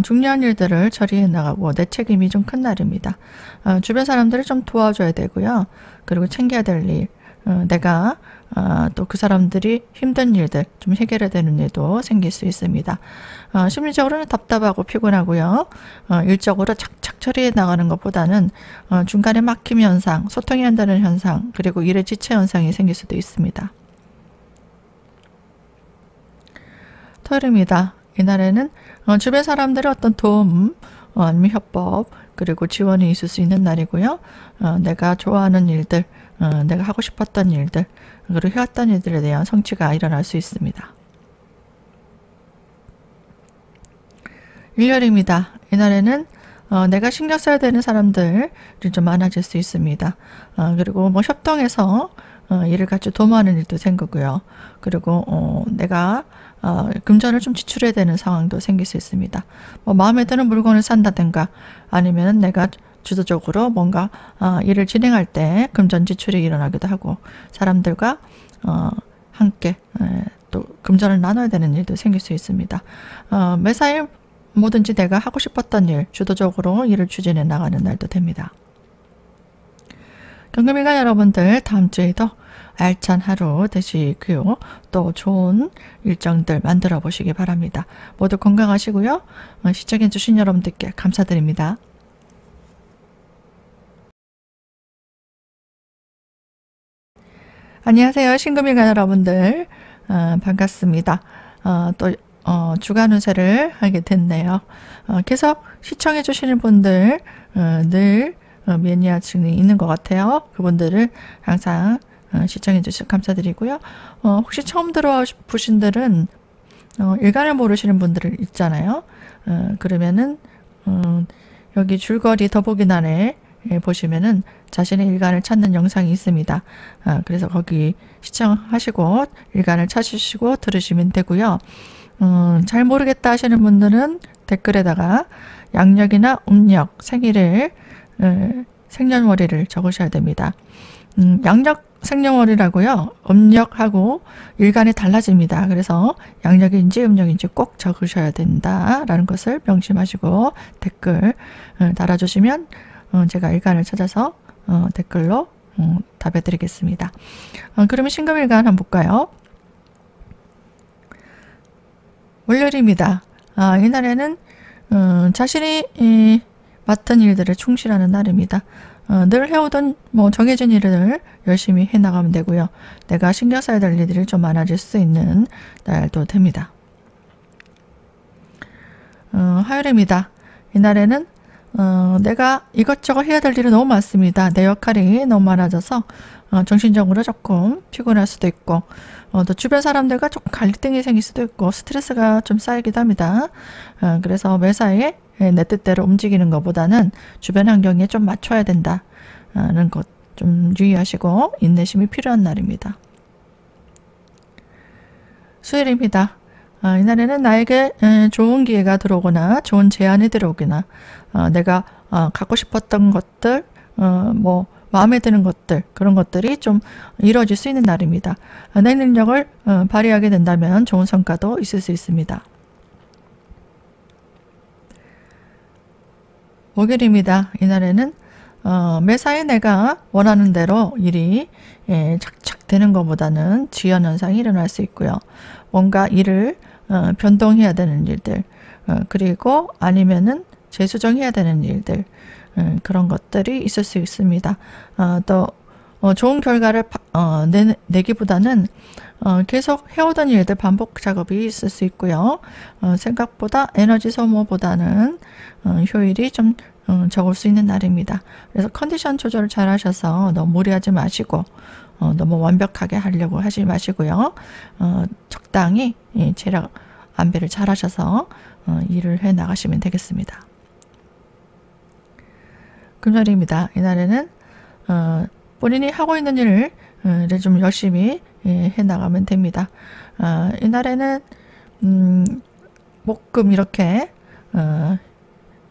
Speaker 1: 중요한 일들을 처리해 나가고 내 책임이 좀 큰 날입니다. 주변 사람들을 좀 도와줘야 되고요. 그리고 챙겨야 될 일, 내가 또 그 사람들이 힘든 일들 좀 해결해야 되는 일도 생길 수 있습니다. 심리적으로는 답답하고 피곤하고요. 일적으로 착착 처리해 나가는 것보다는 중간에 막힘 현상, 소통이 안 되는 현상, 그리고 일의 지체 현상이 생길 수도 있습니다. 토요일입니다. 이날에는 주변 사람들의 어떤 도움, 아니면 협업, 그리고 지원이 있을 수 있는 날이고요. 내가 좋아하는 일들, 내가 하고 싶었던 일들, 그리고 해왔던 일들에 대한 성취가 일어날 수 있습니다. 일요일입니다. 이날에는 내가 신경 써야 되는 사람들이 좀 많아질 수 있습니다. 그리고 뭐 협동해서 일을 같이 도모하는 일도 생기고요. 그리고 내가 금전을 좀 지출해야 되는 상황도 생길 수 있습니다. 뭐 마음에 드는 물건을 산다든가 아니면 내가 주도적으로 뭔가 일을 진행할 때 금전 지출이 일어나기도 하고, 사람들과 함께 또 금전을 나눠야 되는 일도 생길 수 있습니다. 매사일 뭐든지 내가 하고 싶었던 일, 주도적으로 일을 추진해 나가는 날도 됩니다. 경금일간 여러분들, 다음 주에도 알찬 하루 되시고요. 또 좋은 일정들 만들어 보시기 바랍니다. 모두 건강하시고요. 시청해 주신 여러분들께 감사드립니다. 안녕하세요. 신금일간 여러분들, 반갑습니다. 또 주간 운세를 하게 됐네요. 계속 시청해 주시는 분들 늘 매니아층이 있는 것 같아요. 그분들을 항상 시청해 주셔서 감사드리고요. 혹시 처음 들어보신 분들은 일간을 모르시는 분들 있잖아요. 그러면은 여기 줄거리 더보기란에 보시면은 자신의 일간을 찾는 영상이 있습니다. 그래서 거기 시청하시고 일간을 찾으시고 들으시면 되고요. 잘 모르겠다 하시는 분들은 댓글에다가 양력이나 음력, 생일을 생년월일을 적으셔야 됩니다. 양력 생년월일하고요, 음력하고 일간이 달라집니다. 그래서 양력인지 음력인지 꼭 적으셔야 된다라는 것을 명심하시고 댓글 달아주시면 제가 일간을 찾아서 댓글로 답해 드리겠습니다. 그러면 신금일간 한번 볼까요? 월요일입니다. 이날에는 자신이 맡은 일들을 충실하는 날입니다. 늘 해오던 정해진 일을 열심히 해나가면 되고요. 내가 신경 써야 될 일들이 좀 많아질 수 있는 날도 됩니다. 화요일입니다. 이날에는 내가 이것저것 해야 될 일이 너무 많습니다. 내 역할이 너무 많아져서 정신적으로 조금 피곤할 수도 있고, 또 주변 사람들과 조금 갈등이 생길 수도 있고 스트레스가 좀 쌓이기도 합니다. 그래서 매사에 내 뜻대로 움직이는 것보다는 주변 환경에 좀 맞춰야 된다는 것 좀 유의하시고 인내심이 필요한 날입니다. 수요일입니다. 이날에는 나에게 좋은 기회가 들어오거나 좋은 제안이 들어오거나 내가 갖고 싶었던 것들, 마음에 드는 것들, 그런 것들이 좀 이루어질 수 있는 날입니다. 내 능력을 발휘하게 된다면 좋은 성과도 있을 수 있습니다. 목요일입니다. 이날에는 매사에 내가 원하는 대로 일이 착착 되는 것보다는 지연 현상이 일어날 수 있고요. 뭔가 일을 변동해야 되는 일들, 그리고 아니면은 재수정해야 되는 일들, 그런 것들이 있을 수 있습니다. 또 좋은 결과를 내기보다는 계속 해오던 일들 반복 작업이 있을 수 있고요. 생각보다 에너지 소모보다는 효율이 좀 적을 수 있는 날입니다. 그래서 컨디션 조절을 잘 하셔서 너무 무리하지 마시고 너무 완벽하게 하려고 하지 마시고요. 적당히 체력 안배를 잘 하셔서 일을 해 나가시면 되겠습니다. 금요일입니다. 이날에는 본인이 하고 있는 일을 좀 열심히 해 나가면 됩니다. 이날에는 목금 이렇게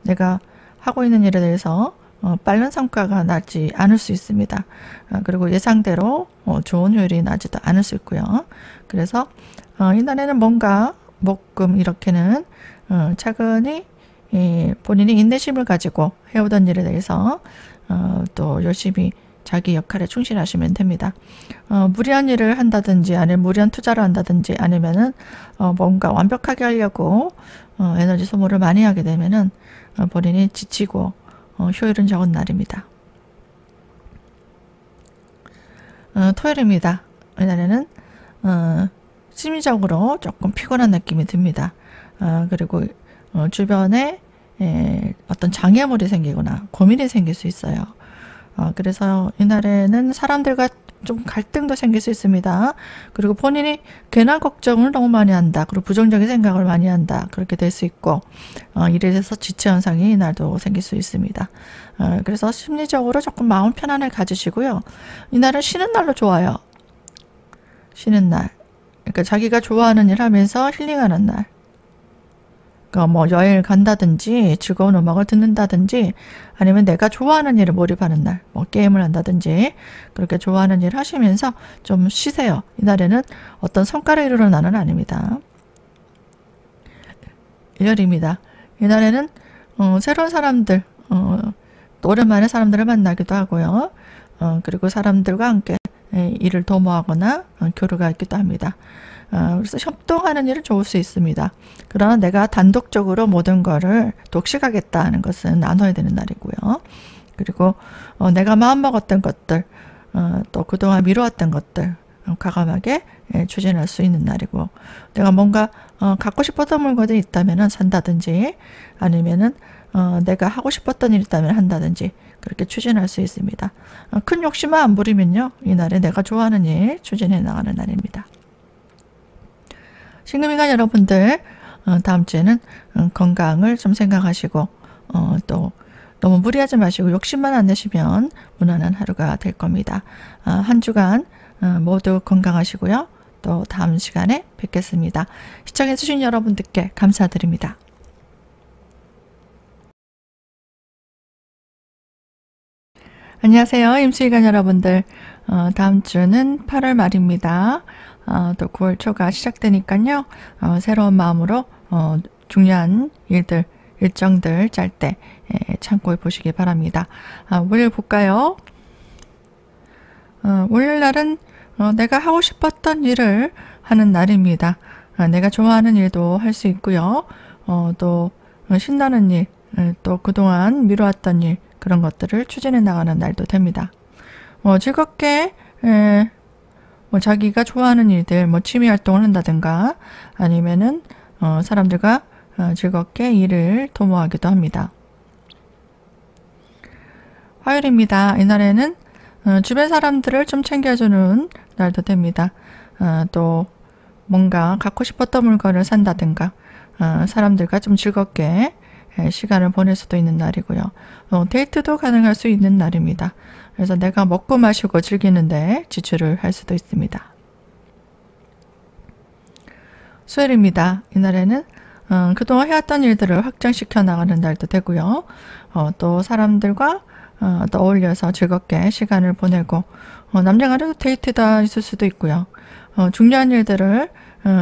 Speaker 1: 내가 하고 있는 일에 대해서 빠른 성과가 나지 않을 수 있습니다. 그리고 예상대로 좋은 효율이 나지도 않을 수 있고요. 그래서 이날에는 뭔가 목금 이렇게는 차근히 본인이 인내심을 가지고 해오던 일에 대해서 또 열심히 자기 역할에 충실하시면 됩니다. 무리한 일을 한다든지 아니면 무리한 투자를 한다든지 아니면은 뭔가 완벽하게 하려고 에너지 소모를 많이 하게 되면은 본인이 지치고 효율은 적은 날입니다. 토요일입니다. 이날에는 심리적으로 조금 피곤한 느낌이 듭니다. 그리고 주변에 어떤 장애물이 생기거나 고민이 생길 수 있어요. 그래서 이날에는 사람들과 좀 갈등도 생길 수 있습니다. 그리고 본인이 괜한 걱정을 너무 많이 한다. 그리고 부정적인 생각을 많이 한다. 그렇게 될 수 있고 이래 돼서 지체 현상이 이날도 생길 수 있습니다. 그래서 심리적으로 조금 마음 편안을 가지시고요. 이날은 쉬는 날로 좋아요. 쉬는 날. 그러니까 자기가 좋아하는 일 하면서 힐링하는 날. 그러니까 뭐 여행을 간다든지 즐거운 음악을 듣는다든지 아니면 내가 좋아하는 일에 몰입하는 날, 뭐 게임을 한다든지 그렇게 좋아하는 일 하시면서 좀 쉬세요. 이날에는 어떤 성과를 이루는 날은 아닙니다. 일요일입니다. 이날에는 새로운 사람들, 또 오랜만에 사람들을 만나기도 하고요. 그리고 사람들과 함께 일을 도모하거나 교류가 있기도 합니다. 그래서 협동하는 일은 좋을 수 있습니다. 그러나 내가 단독적으로 모든 거를 독식하겠다는 것은 나눠야 되는 날이고요. 그리고 내가 마음먹었던 것들, 또 그동안 미루었던 것들 과감하게 추진할 수 있는 날이고, 내가 뭔가 갖고 싶었던 물건이 있다면 산다든지 아니면은 내가 하고 싶었던 일이 있다면 한다든지 그렇게 추진할 수 있습니다. 큰 욕심만 안 부리면요, 이날에 내가 좋아하는 일 추진해 나가는 날입니다. 신금이간 여러분들, 다음 주에는 건강을 좀 생각하시고 또 너무 무리하지 마시고 욕심만 안 내시면 무난한 하루가 될 겁니다. 한 주간 모두 건강하시고요. 또 다음 시간에 뵙겠습니다. 시청해 주신 여러분들께 감사드립니다. 안녕하세요. 임수희관 여러분들. 다음 주는 8월 말입니다. 또 9월 초가 시작되니까요. 새로운 마음으로 중요한 일들, 일정들 짤 때 참고해 보시기 바랍니다. 월요일 볼까요? 월요일 날은 내가 하고 싶었던 일을 하는 날입니다. 내가 좋아하는 일도 할 수 있고요. 또 신나는 일, 또 그동안 미뤄왔던 일, 그런 것들을 추진해 나가는 날도 됩니다. 즐겁게 뭐 자기가 좋아하는 일들, 뭐 취미 활동을 한다든가 아니면은 사람들과 즐겁게 일을 도모하기도 합니다. 화요일입니다. 이날에는 주변 사람들을 좀 챙겨주는 날도 됩니다. 또 뭔가 갖고 싶었던 물건을 산다든가 사람들과 좀 즐겁게 시간을 보낼 수도 있는 날이고요. 데이트도 가능할 수 있는 날입니다. 그래서 내가 먹고 마시고 즐기는데 지출을 할 수도 있습니다. 수요일입니다. 이날에는 그동안 해왔던 일들을 확장시켜 나가는 날도 되고요. 또 사람들과 또 어울려서 즐겁게 시간을 보내고 남녀간에도 데이트가 있을 수도 있고요. 중요한 일들을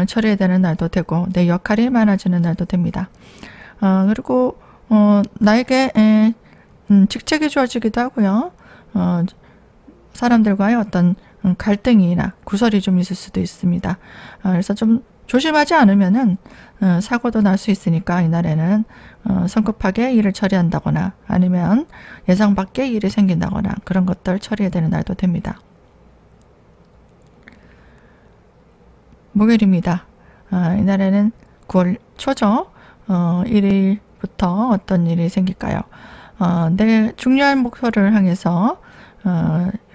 Speaker 1: 처리해야 되는 날도 되고 내 역할이 많아지는 날도 됩니다. 그리고 직책이 주어지기도 하고요. 사람들과의 어떤 갈등이나 구설이 좀 있을 수도 있습니다. 그래서 좀 조심하지 않으면은 사고도 날 수 있으니까 이날에는 성급하게 일을 처리한다거나 아니면 예상 밖의 일이 생긴다거나 그런 것들 처리해야 되는 날도 됩니다. 목요일입니다. 이날에는 9월 초죠. 1일부터 어떤 일이 생길까요? 내 중요한 목표를 향해서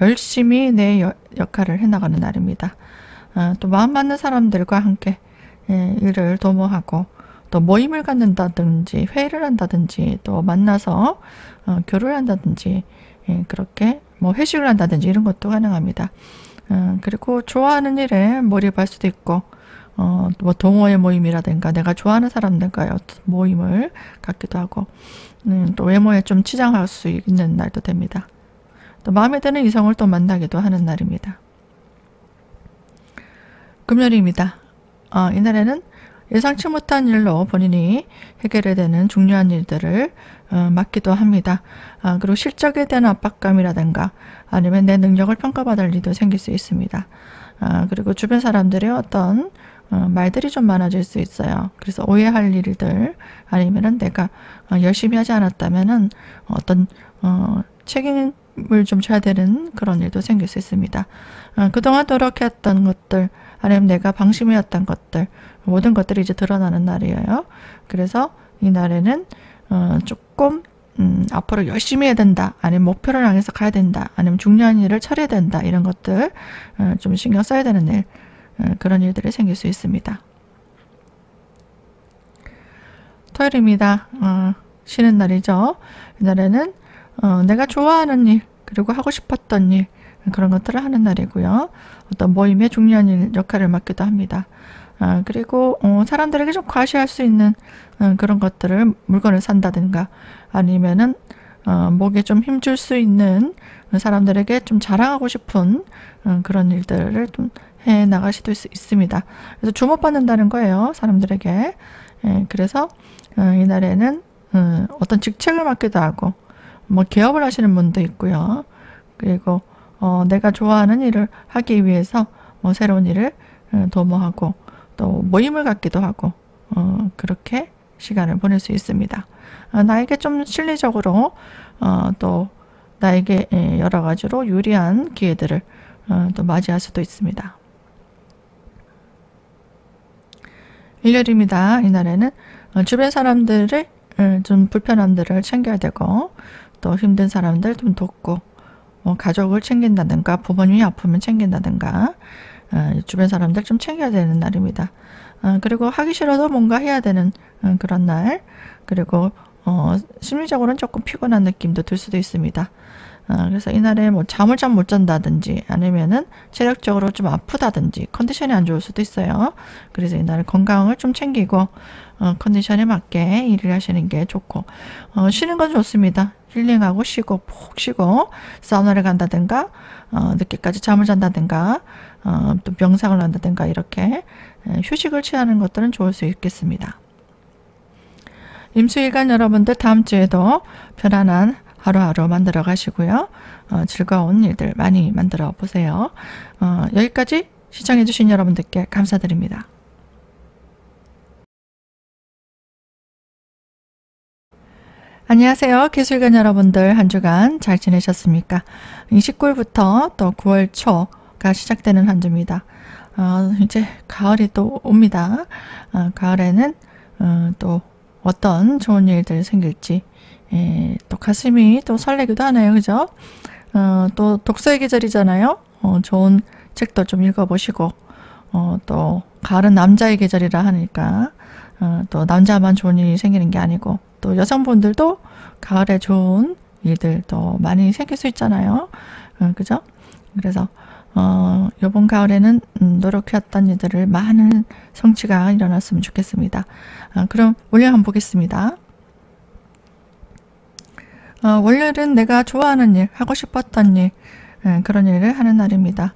Speaker 1: 열심히 내 역할을 해나가는 날입니다. 또 마음 맞는 사람들과 함께 일을 도모하고 또 모임을 갖는다든지 회의를 한다든지 또 만나서 교류를 한다든지 그렇게 뭐 회식을 한다든지 이런 것도 가능합니다. 그리고 좋아하는 일에 몰입할 수도 있고 뭐 동호회 모임이라든가 내가 좋아하는 사람들과의 모임을 갖기도 하고 또 외모에 좀 치장할 수 있는 날도 됩니다. 또 마음에 드는 이성을 또 만나기도 하는 날입니다. 금요일입니다. 이날에는 예상치 못한 일로 본인이 해결해야 되는 중요한 일들을 맡기도 합니다. 그리고 실적에 대한 압박감이라든가 아니면 내 능력을 평가받을 일도 생길 수 있습니다. 그리고 주변 사람들의 어떤 말들이 좀 많아질 수 있어요. 그래서 오해할 일들 아니면은 내가 열심히 하지 않았다면은 어떤 책임을 좀 져야 되는 그런 일도 생길 수 있습니다. 그동안 노력했던 것들 아니면 내가 방심해왔던 것들 모든 것들이 이제 드러나는 날이에요. 그래서 이 날에는 조금 앞으로 열심히 해야 된다 아니면 목표를 향해서 가야 된다 아니면 중요한 일을 처리해야 된다 이런 것들 좀 신경 써야 되는 일 그런 일들이 생길 수 있습니다. 토요일입니다. 쉬는 날이죠. 이날에는 내가 좋아하는 일 그리고 하고 싶었던 일 그런 것들을 하는 날이고요. 어떤 모임의 중요한 일 역할을 맡기도 합니다. 그리고 사람들에게 좀 과시할 수 있는 그런 것들을 물건을 산다든가 아니면은 목에 좀 힘줄 수 있는 사람들에게 좀 자랑하고 싶은 그런 일들을 좀 해 나갈 수도 있습니다. 그래서 주목받는다는 거예요. 사람들에게. 그래서 이날에는 어떤 직책을 맡기도 하고 뭐 개업을 하시는 분도 있고요. 그리고 내가 좋아하는 일을 하기 위해서 뭐 새로운 일을 도모하고 또 모임을 갖기도 하고 그렇게 시간을 보낼 수 있습니다. 나에게 좀 실리적으로 또 나에게 여러 가지로 유리한 기회들을 또 맞이할 수도 있습니다. 일요일입니다. 이날에는 주변 사람들의 좀 불편함들을 챙겨야 되고 또 힘든 사람들 좀 돕고 가족을 챙긴다든가 부모님이 아프면 챙긴다든가 주변 사람들 좀 챙겨야 되는 날입니다. 그리고 하기 싫어도 뭔가 해야 되는 그런 날 그리고 심리적으로는 조금 피곤한 느낌도 들 수도 있습니다. 그래서 이날에 뭐 잠을 잘 못 잔다든지 아니면은 체력적으로 좀 아프다든지 컨디션이 안 좋을 수도 있어요. 그래서 이날 건강을 좀 챙기고 컨디션에 맞게 일을 하시는 게 좋고 쉬는 건 좋습니다. 힐링하고 쉬고 푹 쉬고 사우나를 간다든가 늦게까지 잠을 잔다든가 또 명상을 한다든가 이렇게 휴식을 취하는 것들은 좋을 수 있겠습니다. 임수일간 여러분들 다음 주에도 편안한 하루하루 만들어 가시고요. 즐거운 일들 많이 만들어 보세요. 여기까지 시청해 주신 여러분들께 감사드립니다. 안녕하세요. 기술관 여러분들 한 주간 잘 지내셨습니까? 29일부터 또 9월 초가 시작되는 한 주입니다. 이제 가을이 또 옵니다. 가을에는 또 어떤 좋은 일들 생길지 또 가슴이 또 설레기도 하네요. 그죠? 또 독서의 계절이잖아요. 좋은 책도 좀 읽어보시고 또 가을은 남자의 계절이라 하니까 또 남자만 좋은 일이 생기는 게 아니고 또 여성분들도 가을에 좋은 일들 또 많이 생길 수 있잖아요. 그죠? 그래서 이번 가을에는 노력해왔던 일들을 많은 성취가 일어났으면 좋겠습니다. 그럼 월요일 한번 보겠습니다. 월요일은 내가 좋아하는 일, 하고 싶었던 일, 그런 일을 하는 날입니다.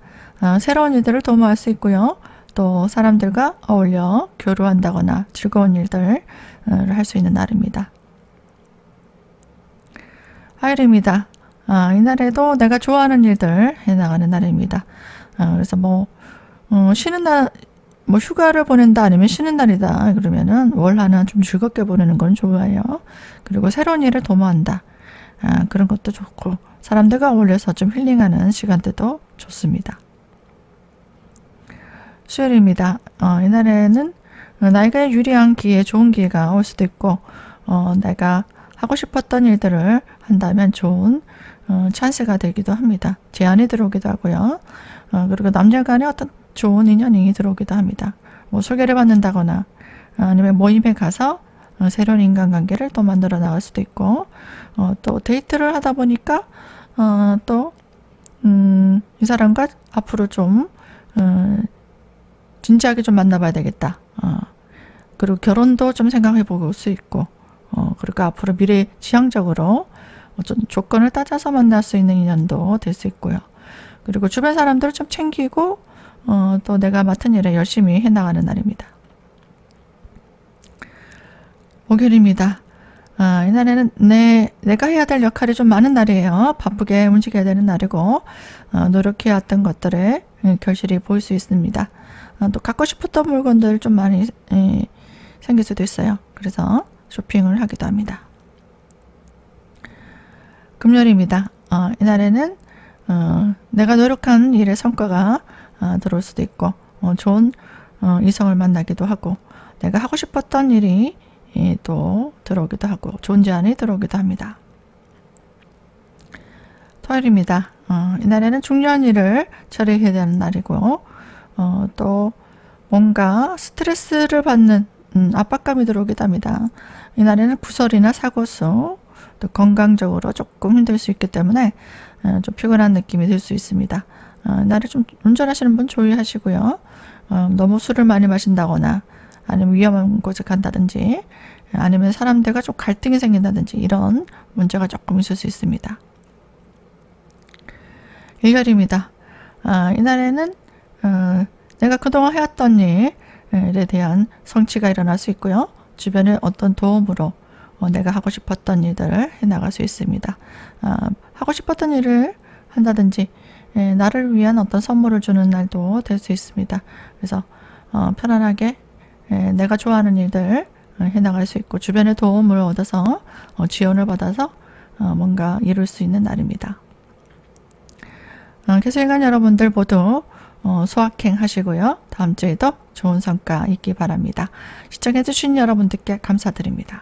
Speaker 1: 새로운 일들을 도모할 수 있고요. 또 사람들과 어울려 교류한다거나 즐거운 일들을 할 수 있는 날입니다. 화요일입니다. 이날에도 내가 좋아하는 일들 해나가는 날입니다. 그래서 쉬는 날, 휴가를 보낸다 아니면 쉬는 날이다 그러면은 월 하나 좀 즐겁게 보내는 건 좋아요. 그리고 새로운 일을 도모한다. 그런 것도 좋고 사람들과 어울려서 좀 힐링하는 시간대도 좋습니다. 수요일입니다. 이날에는 나에게 유리한 기회, 좋은 기회가 올 수도 있고 내가 하고 싶었던 일들을 한다면 좋은 찬스가 되기도 합니다. 제안이 들어오기도 하고요. 그리고 남녀 간에 어떤 좋은 인연이 들어오기도 합니다. 소개를 받는다거나 아니면 모임에 가서 새로운 인간관계를 또 만들어 나갈 수도 있고 또 데이트를 하다 보니까 또 이 사람과 앞으로 좀 진지하게 좀 만나봐야 되겠다. 그리고 결혼도 좀 생각해 볼 수 있고 그리고 앞으로 미래 지향적으로 어떤 조건을 따져서 만날 수 있는 인연도 될 수 있고요. 그리고 주변 사람들을 좀 챙기고 또 내가 맡은 일에 열심히 해나가는 날입니다. 목요일입니다. 이날에는 내가 해야 될 역할이 좀 많은 날이에요. 바쁘게 움직여야 되는 날이고 노력해왔던 것들의 결실이 보일 수 있습니다. 또 갖고 싶었던 물건들 좀 많이 생길 수도 있어요. 그래서 쇼핑을 하기도 합니다. 금요일입니다. 이날에는 내가 노력한 일의 성과가 들어올 수도 있고 좋은 이성을 만나기도 하고 내가 하고 싶었던 일이 또 들어오기도 하고 좋은 제안이 들어오기도 합니다. 토요일입니다. 이날에는 중요한 일을 처리해야 되는 날이고 또 뭔가 스트레스를 받는 압박감이 들어오기도 합니다. 이날에는 구설이나 사고수 또 건강적으로 조금 힘들 수 있기 때문에 좀 피곤한 느낌이 들 수 있습니다. 이날에 좀 운전하시는 분 주의하시고요. 너무 술을 많이 마신다거나 아니면 위험한 곳에 간다든지 아니면 사람들과 좀 갈등이 생긴다든지 이런 문제가 조금 있을 수 있습니다. 일요일입니다. 이날에는 내가 그동안 해왔던 일에 대한 성취가 일어날 수 있고요. 주변의 어떤 도움으로 내가 하고 싶었던 일들을 해나갈 수 있습니다. 하고 싶었던 일을 한다든지 나를 위한 어떤 선물을 주는 날도 될 수 있습니다. 그래서 편안하게 내가 좋아하는 일들 해나갈 수 있고 주변의 도움을 얻어서 지원을 받아서 뭔가 이룰 수 있는 날입니다. 개수일간 여러분들 모두 소확행 하시고요. 다음 주에도 좋은 성과 있기 바랍니다. 시청해주신 여러분들께 감사드립니다.